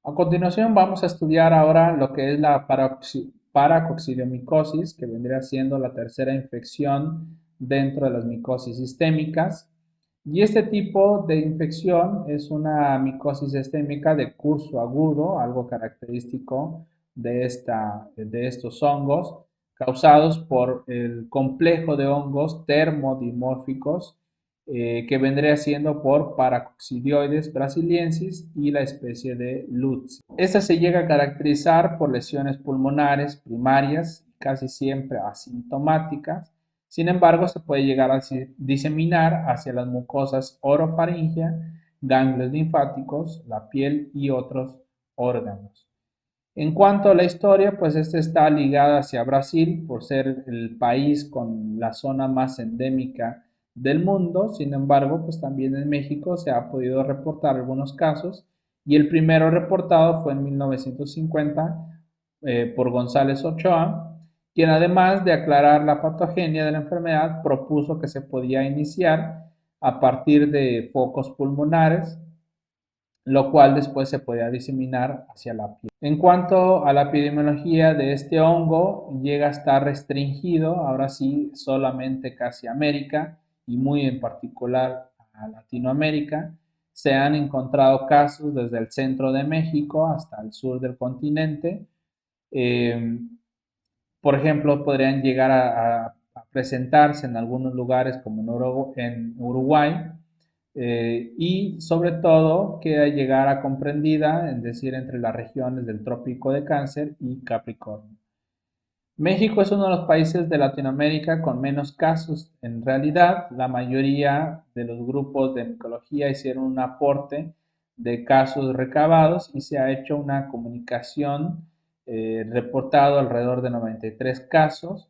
A continuación vamos a estudiar ahora lo que es la paracoccidiomicosis, que vendría siendo la tercera infección dentro de las micosis sistémicas. Y este tipo de infección es una micosis sistémica de curso agudo, algo característico de estos hongos, causados por el complejo de hongos termodimórficos que vendría siendo por Paracoccidioides brasiliensis y la especie de Lutz. Esta se llega a caracterizar por lesiones pulmonares primarias, casi siempre asintomáticas. Sin embargo, se puede llegar a diseminar hacia las mucosas orofaringea, ganglios linfáticos, la piel y otros órganos. En cuanto a la historia, pues esta está ligada hacia Brasil por ser el país con la zona más endémica del mundo. Sin embargo, pues también en México se ha podido reportar algunos casos y el primero reportado fue en 1950 por González Ochoa, quien además de aclarar la patogenia de la enfermedad propuso que se podía iniciar a partir de focos pulmonares, lo cual después se podía diseminar hacia la piel. En cuanto a la epidemiología de este hongo, llega a estar restringido, ahora sí, solamente casi a América y muy en particular a Latinoamérica. Se han encontrado casos desde el centro de México hasta el sur del continente. Eh, por ejemplo, podrían llegar a presentarse en algunos lugares como en Uruguay, y sobre todo que llegara comprendida, es decir, entre las regiones del Trópico de Cáncer y Capricornio. México es uno de los países de Latinoamérica con menos casos. En realidad, la mayoría de los grupos de micología hicieron un aporte de casos recabados y se ha hecho una comunicación reportado alrededor de 93 casos,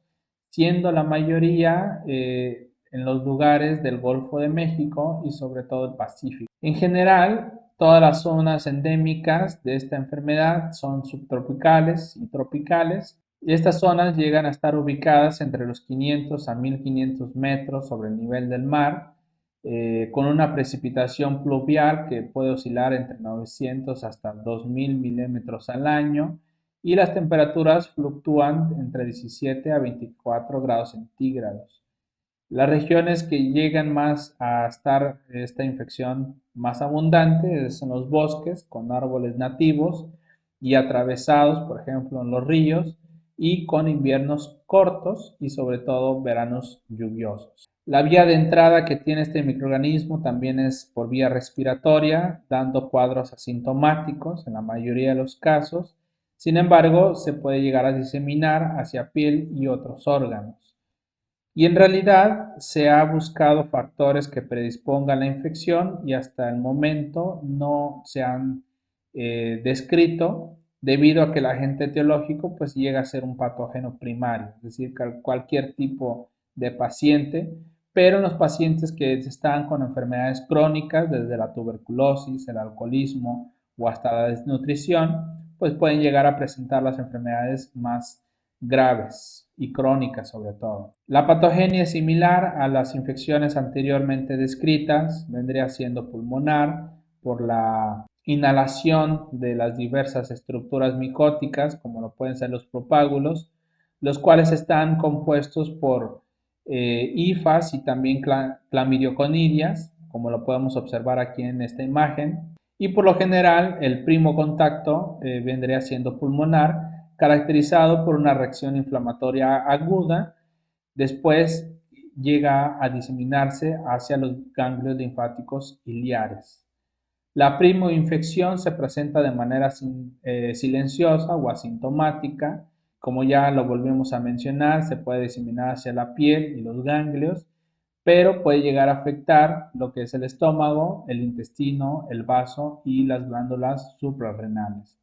siendo la mayoría en los lugares del Golfo de México y sobre todo el Pacífico. En general, todas las zonas endémicas de esta enfermedad son subtropicales y tropicales. Y estas zonas llegan a estar ubicadas entre los 500 a 1500 metros sobre el nivel del mar, con una precipitación pluvial que puede oscilar entre 900 hasta 2000 milímetros al año, y las temperaturas fluctúan entre 17 a 24 grados centígrados. Las regiones que llegan más a estar esta infección más abundante son los bosques con árboles nativos y atravesados, por ejemplo, en los ríos, y con inviernos cortos y sobre todo veranos lluviosos. La vía de entrada que tiene este microorganismo también es por vía respiratoria, dando cuadros asintomáticos en la mayoría de los casos. Sin embargo, se puede llegar a diseminar hacia piel y otros órganos. Y en realidad se ha buscado factores que predispongan la infección y hasta el momento no se han descrito, debido a que el agente etiológico pues llega a ser un patógeno primario, es decir, cualquier tipo de paciente, pero en los pacientes que están con enfermedades crónicas, desde la tuberculosis, el alcoholismo o hasta la desnutrición, pues pueden llegar a presentar las enfermedades más graves y crónicas sobre todo. La patogenia es similar a las infecciones anteriormente descritas, vendría siendo pulmonar por la inhalación de las diversas estructuras micóticas, como lo pueden ser los propágulos, los cuales están compuestos por hifas y también clamidioconidias, como lo podemos observar aquí en esta imagen. Y por lo general, el primo contacto vendría siendo pulmonar, caracterizado por una reacción inflamatoria aguda. Después llega a diseminarse hacia los ganglios linfáticos iliares. La primoinfección se presenta de manera silenciosa o asintomática. Como ya lo volvimos a mencionar, se puede diseminar hacia la piel y los ganglios, pero puede llegar a afectar lo que es el estómago, el intestino, el vaso y las glándulas suprarrenales.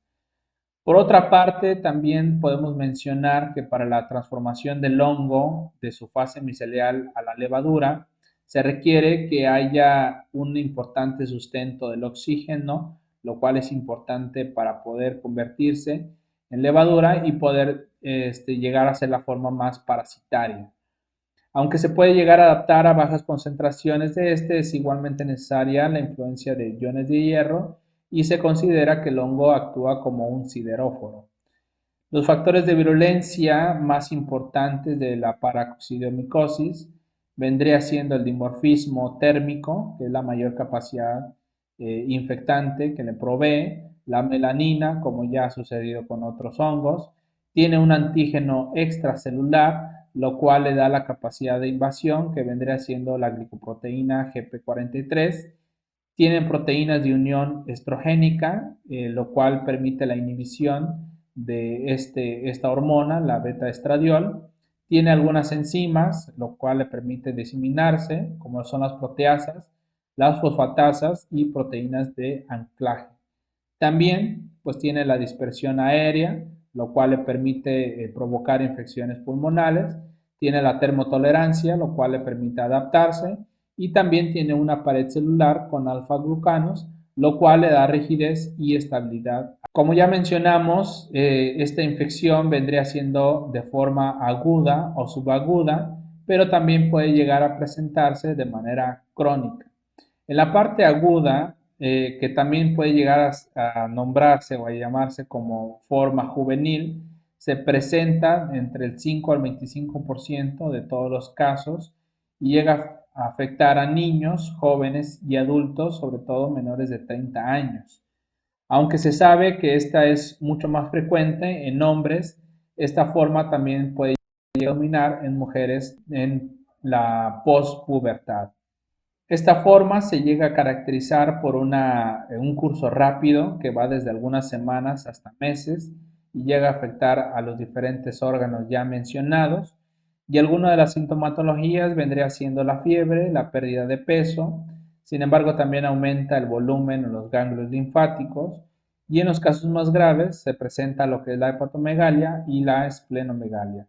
Por otra parte, también podemos mencionar que para la transformación del hongo de su fase micelial a la levadura, se requiere que haya un importante sustento del oxígeno, lo cual es importante para poder convertirse en levadura y poder llegar a ser la forma más parasitaria. Aunque se puede llegar a adaptar a bajas concentraciones de este, es igualmente necesaria la influencia de iones de hierro y se considera que el hongo actúa como un sideróforo. Los factores de virulencia más importantes de la paracoccidiomicosis vendría siendo el dimorfismo térmico, que es la mayor capacidad infectante que le provee, la melanina, como ya ha sucedido con otros hongos, tiene un antígeno extracelular, lo cual le da la capacidad de invasión, que vendría siendo la glicoproteína GP43. Tienen proteínas de unión estrogénica, lo cual permite la inhibición de esta hormona, la beta-estradiol. Tiene algunas enzimas, lo cual le permite diseminarse, como son las proteasas, las fosfatasas y proteínas de anclaje. También pues tiene la dispersión aérea, lo cual le permite provocar infecciones pulmonales. Tiene la termotolerancia, lo cual le permite adaptarse. Y también tiene una pared celular con alfa-glucanos, lo cual le da rigidez y estabilidad. Como ya mencionamos, esta infección vendría siendo de forma aguda o subaguda, pero también puede llegar a presentarse de manera crónica. En la parte aguda, que también puede llegar a nombrarse o a llamarse como forma juvenil, se presenta entre el 5 al 25% de todos los casos y llega a afectar a niños, jóvenes y adultos, sobre todo menores de 30 años. Aunque se sabe que esta es mucho más frecuente en hombres, esta forma también puede llegar a dominar en mujeres en la pospubertad. Esta forma se llega a caracterizar por un curso rápido que va desde algunas semanas hasta meses y llega a afectar a los diferentes órganos ya mencionados. Y alguna de las sintomatologías vendría siendo la fiebre, la pérdida de peso. Sin embargo, también aumenta el volumen en los ganglios linfáticos y en los casos más graves se presenta lo que es la hepatomegalia y la esplenomegalia.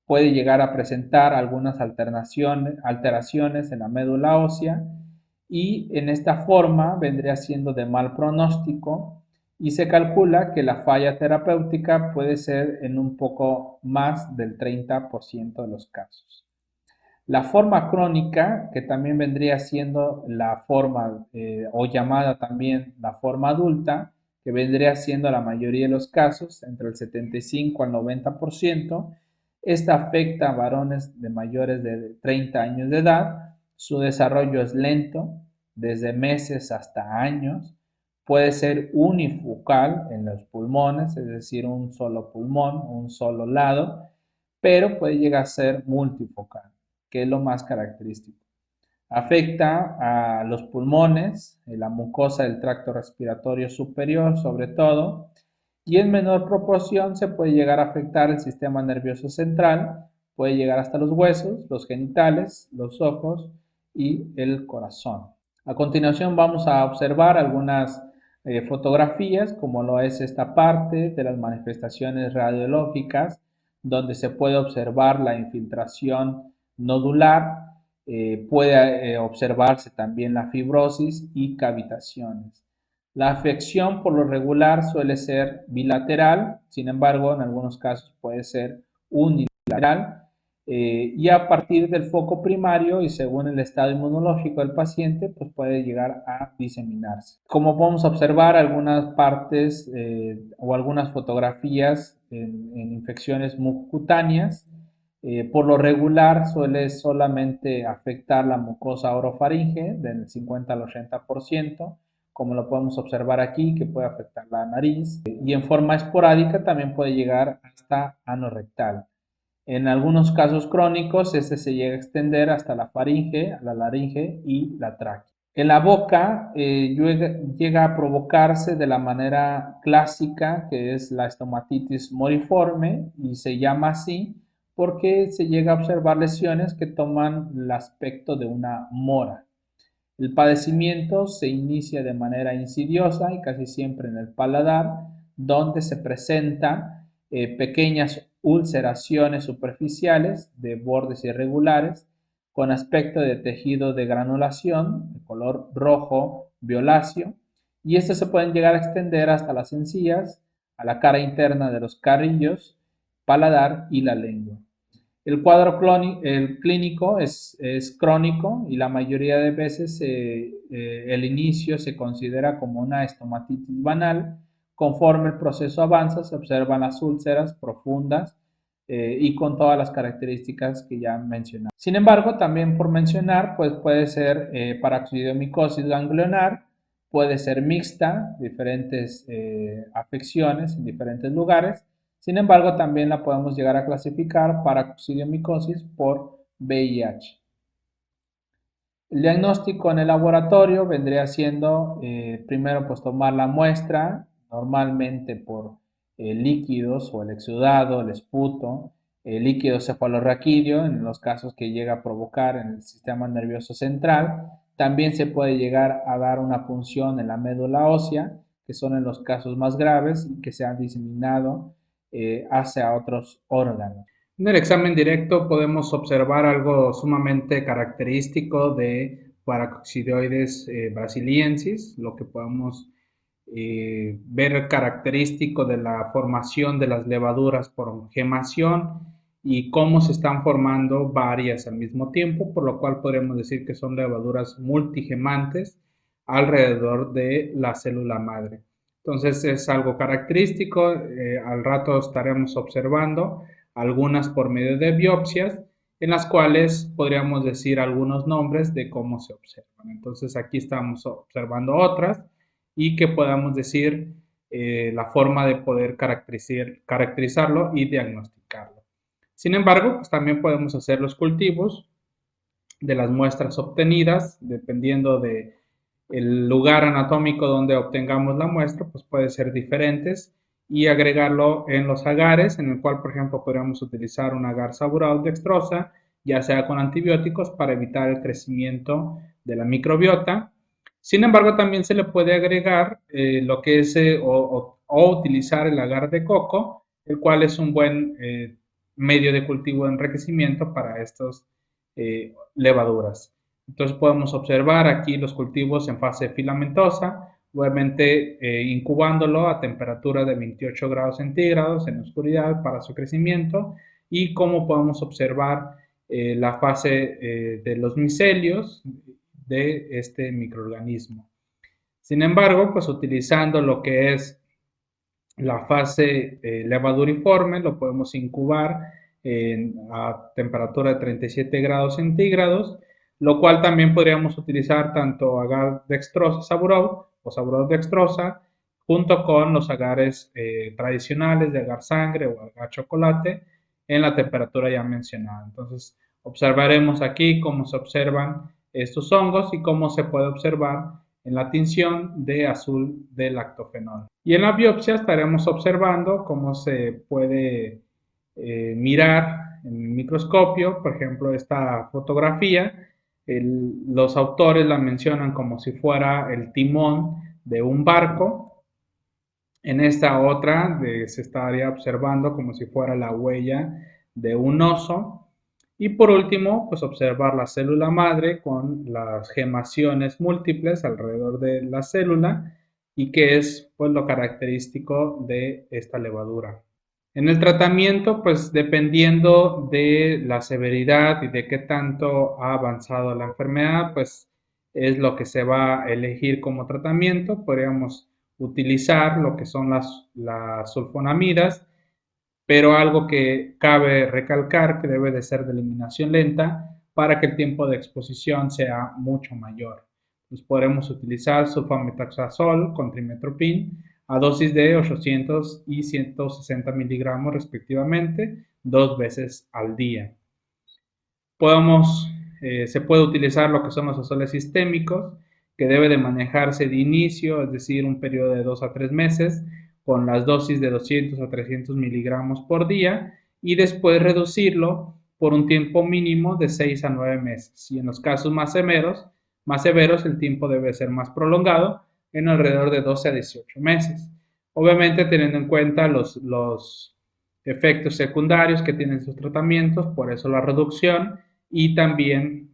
Puede llegar a presentar algunas alteraciones en la médula ósea y en esta forma vendría siendo de mal pronóstico y se calcula que la falla terapéutica puede ser en un poco más del 30% de los casos. La forma crónica, que también vendría siendo la forma o llamada también la forma adulta, que vendría siendo la mayoría de los casos, entre el 75 al 90%, esta afecta a varones de mayores de 30 años de edad. Su desarrollo es lento, desde meses hasta años. Puede ser unifocal en los pulmones, es decir, un solo pulmón, un solo lado, pero puede llegar a ser multifocal, que es lo más característico. Afecta a los pulmones, la mucosa del tracto respiratorio superior sobre todo, y en menor proporción se puede llegar a afectar el sistema nervioso central, puede llegar hasta los huesos, los genitales, los ojos y el corazón. A continuación vamos a observar algunas fotografías, como lo es esta parte de las manifestaciones radiológicas, donde se puede observar la infiltración nodular, puede observarse también la fibrosis y cavitaciones. La afección por lo regular suele ser bilateral, sin embargo, en algunos casos puede ser unilateral y a partir del foco primario y según el estado inmunológico del paciente, pues puede llegar a diseminarse. Como podemos observar, algunas partes o algunas fotografías en infecciones mucocutáneas, por lo regular suele solamente afectar la mucosa orofaringe del 50 al 80%, como lo podemos observar aquí, que puede afectar la nariz, y en forma esporádica también puede llegar hasta ano rectal. En algunos casos crónicos, este se llega a extender hasta la faringe, la laringe y la tráquea. En la boca llega a provocarse de la manera clásica, que es la estomatitis moriforme, y se llama así porque se llega a observar lesiones que toman el aspecto de una mora. El padecimiento se inicia de manera insidiosa y casi siempre en el paladar, donde se presentan pequeñas ulceraciones superficiales de bordes irregulares con aspecto de tejido de granulación de color rojo violáceo y estos se pueden llegar a extender hasta las encías, a la cara interna de los carrillos, paladar y la lengua. El cuadro clínico es crónico y la mayoría de veces el inicio se considera como una estomatitis banal. Conforme el proceso avanza, se observan las úlceras profundas y con todas las características que ya mencionamos. Sin embargo, también por mencionar, pues puede ser paroxidomicosis ganglionar, puede ser mixta, diferentes afecciones en diferentes lugares. Sin embargo, también la podemos llegar a clasificar para coccidiomicosis por VIH. El diagnóstico en el laboratorio vendría siendo primero pues tomar la muestra, normalmente por líquidos o el exudado, el esputo, el líquido cefalorraquídeo en los casos que llega a provocar en el sistema nervioso central. También se puede llegar a dar una punción en la médula ósea, que son en los casos más graves y que se han diseminado hacia otros órganos. En el examen directo podemos observar algo sumamente característico de Paracoccidioides brasiliensis, lo que podemos ver característico de la formación de las levaduras por gemación y cómo se están formando varias al mismo tiempo, por lo cual podríamos decir que son levaduras multigemantes alrededor de la célula madre. Entonces es algo característico, al rato estaremos observando algunas por medio de biopsias, en las cuales podríamos decir algunos nombres de cómo se observan. Entonces aquí estamos observando otras y que podamos decir la forma de poder caracterizarlo y diagnosticarlo. Sin embargo, pues también podemos hacer los cultivos de las muestras obtenidas, dependiendo de el lugar anatómico donde obtengamos la muestra, pues puede ser diferentes y agregarlo en los agares, en el cual, por ejemplo, podríamos utilizar un agar saburado dextrosa, ya sea con antibióticos para evitar el crecimiento de la microbiota. Sin embargo, también se le puede agregar lo que es o utilizar el agar de coco, el cual es un buen medio de cultivo de enriquecimiento para estas levaduras. Entonces podemos observar aquí los cultivos en fase filamentosa, obviamente incubándolo a temperatura de 28 grados centígrados en oscuridad para su crecimiento y cómo podemos observar la fase de los micelios de este microorganismo. Sin embargo, pues utilizando lo que es la fase levaduriforme, lo podemos incubar a temperatura de 37 grados centígrados, lo cual también podríamos utilizar tanto agar dextrosa saburov o saburov dextrosa, junto con los agares tradicionales de agar sangre o agar chocolate en la temperatura ya mencionada. Entonces, observaremos aquí cómo se observan estos hongos y cómo se puede observar en la tinción de azul de lactofenol. Y en la biopsia estaremos observando cómo se puede mirar en el microscopio, por ejemplo, esta fotografía. Los autores la mencionan como si fuera el timón de un barco. En esta otra se estaría observando como si fuera la huella de un oso. Y por último, pues observar la célula madre con las gemaciones múltiples alrededor de la célula y que es pues lo característico de esta levadura. En el tratamiento, pues dependiendo de la severidad y de qué tanto ha avanzado la enfermedad, pues es lo que se va a elegir como tratamiento. Podríamos utilizar lo que son las sulfonamidas, pero algo que cabe recalcar que debe de ser de eliminación lenta para que el tiempo de exposición sea mucho mayor. Pues podremos utilizar sulfamethoxazol con trimetoprim a dosis de 800 y 160 miligramos respectivamente, 2 veces al día. Se puede utilizar lo que son los azoles sistémicos, que debe de manejarse de inicio, es decir, un periodo de 2 a 3 meses, con las dosis de 200 a 300 miligramos por día, y después reducirlo por un tiempo mínimo de 6 a 9 meses. Y en los casos más severos el tiempo debe ser más prolongado, en alrededor de 12 a 18 meses. Obviamente teniendo en cuenta los efectos secundarios que tienen sus tratamientos, por eso la reducción y también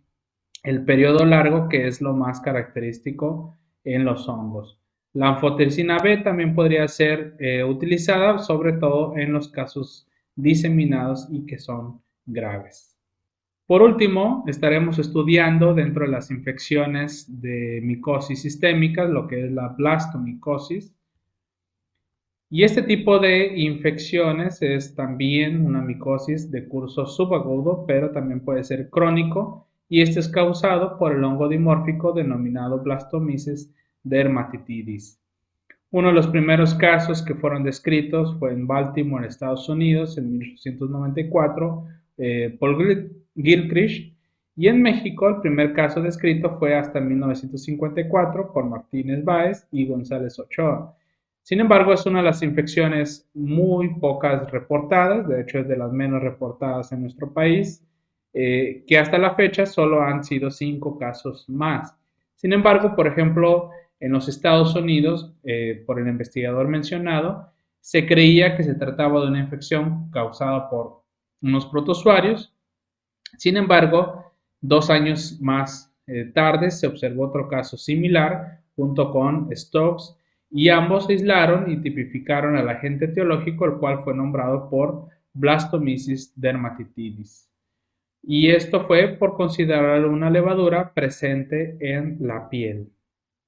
el periodo largo, que es lo más característico en los hongos. La anfotericina B también podría ser utilizada, sobre todo en los casos diseminados y que son graves. Por último, estaremos estudiando dentro de las infecciones de micosis sistémicas lo que es la blastomicosis. Y este tipo de infecciones es también una micosis de curso subagudo, pero también puede ser crónico, y este es causado por el hongo dimórfico denominado Blastomyces dermatitidis. Uno de los primeros casos que fueron descritos fue en Baltimore, Estados Unidos, en 1894, por Gilchrist, y en México el primer caso descrito fue hasta 1954 por Martínez Báez y González Ochoa. Sin embargo, es una de las infecciones muy pocas reportadas, de hecho es de las menos reportadas en nuestro país, que hasta la fecha solo han sido 5 casos más. Sin embargo, por ejemplo, en los Estados Unidos, por el investigador mencionado, se creía que se trataba de una infección causada por unos protozoarios. Sin embargo, 2 años más tarde se observó otro caso similar junto con Stokes, y ambos aislaron y tipificaron al agente etiológico, el cual fue nombrado por Blastomyces dermatitidis. Y esto fue por considerar una levadura presente en la piel.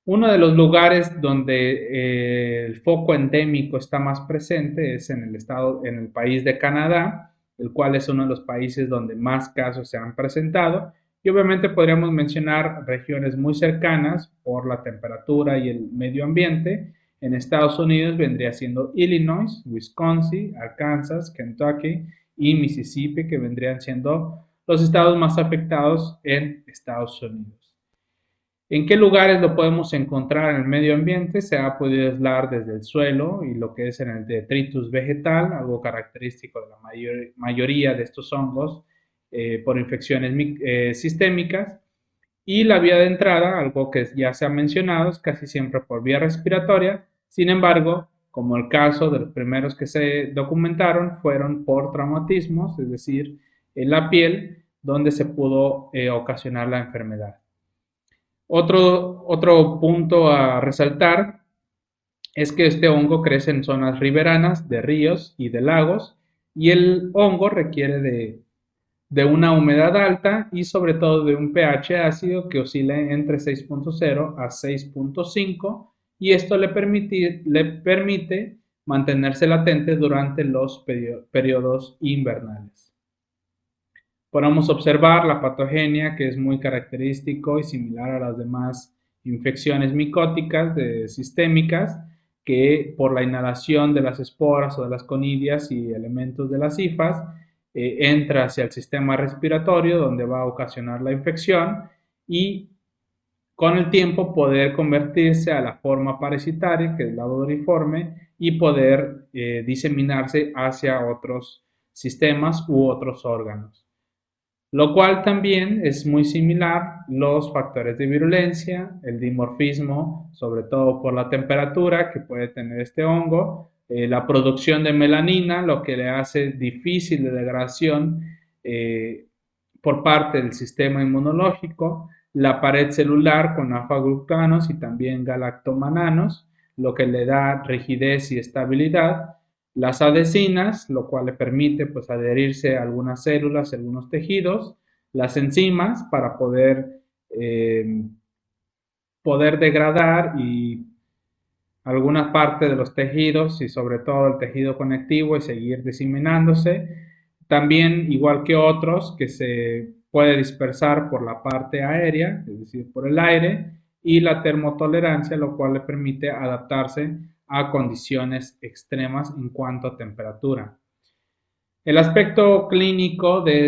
Uno de los lugares donde el foco endémico está más presente es en el país de Canadá, el cual es uno de los países donde más casos se han presentado. Y obviamente podríamos mencionar regiones muy cercanas por la temperatura y el medio ambiente. En Estados Unidos vendría siendo Illinois, Wisconsin, Arkansas, Kentucky y Mississippi, que vendrían siendo los estados más afectados en Estados Unidos. ¿En qué lugares lo podemos encontrar en el medio ambiente? Se ha podido aislar desde el suelo y lo que es en el detritus vegetal, algo característico de la mayoría de estos hongos por infecciones sistémicas. Y la vía de entrada, algo que ya se ha mencionado, es casi siempre por vía respiratoria. Sin embargo, como el caso de los primeros que se documentaron, fueron por traumatismos, es decir, en la piel, donde se pudo ocasionar la enfermedad. Otro punto a resaltar es que este hongo crece en zonas ribeраnas de ríos y de lagos, y el hongo requiere de una humedad alta y sobre todo de un pH ácido que oscila entre 6.0 a 6.5, y esto le permite mantenerse latente durante los periodos invernales. Podemos observar la patogenia, que es muy característico y similar a las demás infecciones micóticas sistémicas, que por la inhalación de las esporas o de las conidias y elementos de las hifas entra hacia el sistema respiratorio, donde va a ocasionar la infección y con el tiempo poder convertirse a la forma parasitaria, que es la dodoriforme, y poder diseminarse hacia otros sistemas u otros órganos. Lo cual también es muy similar los factores de virulencia, el dimorfismo, sobre todo por la temperatura que puede tener este hongo, la producción de melanina, lo que le hace difícil de degradación por parte del sistema inmunológico, la pared celular con alfa-glucanos y también galactomananos, lo que le da rigidez y estabilidad, las adhesinas, lo cual le permite pues adherirse a algunas células, a algunos tejidos, las enzimas para poder degradar y alguna parte de los tejidos y sobre todo el tejido conectivo y seguir diseminándose. También, igual que otros, que se puede dispersar por la parte aérea, es decir, por el aire, y la termotolerancia, lo cual le permite adaptarse a condiciones extremas en cuanto a temperatura. El aspecto clínico de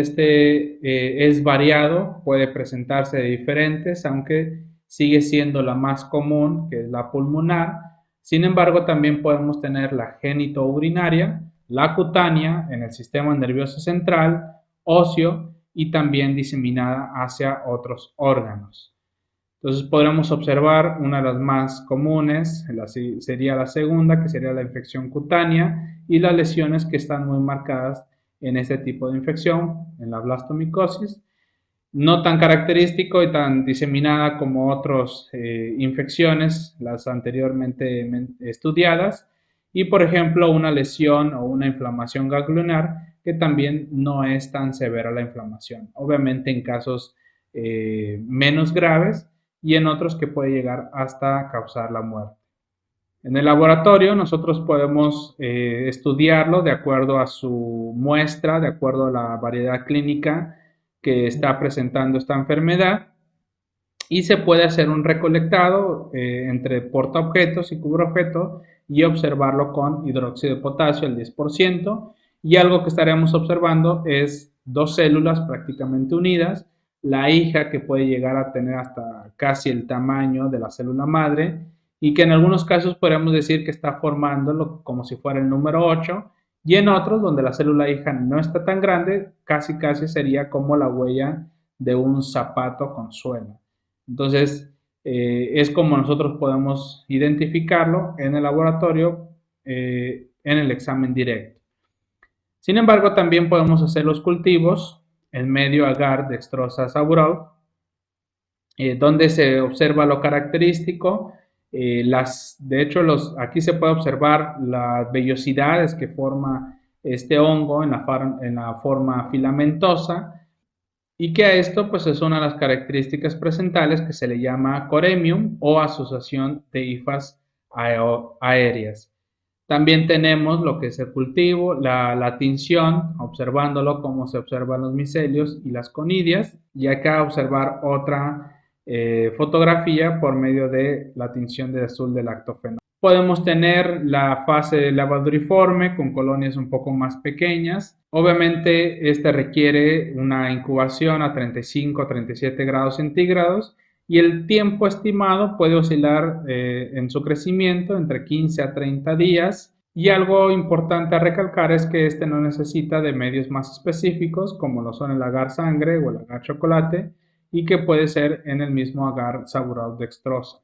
es variado, puede presentarse de diferentes, aunque sigue siendo la más común, que es la pulmonar. Sin embargo, también podemos tener la genitourinaria, la cutánea en el sistema nervioso central, óseo y también diseminada hacia otros órganos. Entonces podremos observar una de las más comunes, sería la segunda, que sería la infección cutánea, y las lesiones que están muy marcadas en este tipo de infección, en la blastomicosis, no tan característico y tan diseminada como otras infecciones, las anteriormente estudiadas, y por ejemplo una lesión o una inflamación ganglionar que también no es tan severa la inflamación. Obviamente en casos menos graves y en otros que puede llegar hasta causar la muerte. En el laboratorio nosotros podemos estudiarlo de acuerdo a su muestra, de acuerdo a la variedad clínica que está presentando esta enfermedad, y se puede hacer un recolectado entre portaobjetos y cubreobjeto y observarlo con hidróxido de potasio al 10%, y algo que estaremos observando es dos células prácticamente unidas, la hija que puede llegar a tener hasta casi el tamaño de la célula madre y que en algunos casos podríamos decir que está formándolo como si fuera el número 8, y en otros donde la célula hija no está tan grande, casi sería como la huella de un zapato con suela. Entonces, es como nosotros podemos identificarlo en el laboratorio en el examen directo. Sin embargo, también podemos hacer los cultivos en medio agar dextrosa saburol, donde se observa lo característico. De hecho, aquí se puede observar las vellosidades que forma este hongo en la forma filamentosa, y que a esto pues es una de las características presentales que se le llama coremium o asociación de hifas aéreas. También tenemos lo que es el cultivo, la tinción, observándolo como se observan los micelios y las conidias, y acá observar otra fotografía por medio de la tinción de azul del lactofenol. Podemos tener la fase lavaduriforme con colonias un poco más pequeñas. Obviamente este requiere una incubación a 35 a 37 grados centígrados y el tiempo estimado puede oscilar en su crecimiento entre 15 a 30 días. Y algo importante a recalcar es que este no necesita de medios más específicos como lo son el agar sangre o el agar chocolate, y que puede ser en el mismo agar saburol dextrosa.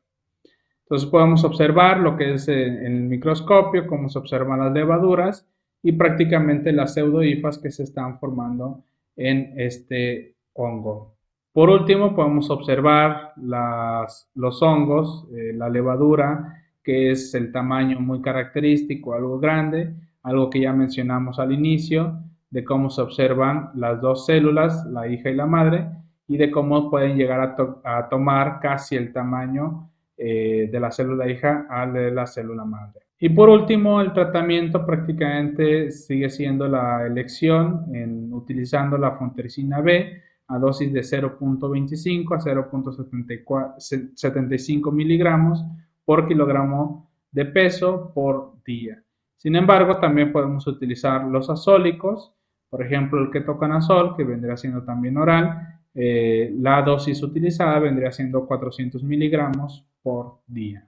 Entonces podemos observar lo que es en el microscopio, cómo se observan las levaduras y prácticamente las pseudohifas que se están formando en este hongo. Por último, podemos observar los hongos, la levadura, que es el tamaño muy característico, algo grande, algo que ya mencionamos al inicio, de cómo se observan las dos células, la hija y la madre, y de cómo pueden llegar a tomar casi el tamaño de la célula hija a de la célula madre. Y por último, el tratamiento prácticamente sigue siendo la elección utilizando la fontericina B a dosis de 0.25 a 0.75 miligramos por kilogramo de peso por día. Sin embargo, también podemos utilizar los azólicos, por ejemplo el ketoconazol, que vendría siendo también oral. La dosis utilizada vendría siendo 400 miligramos por día.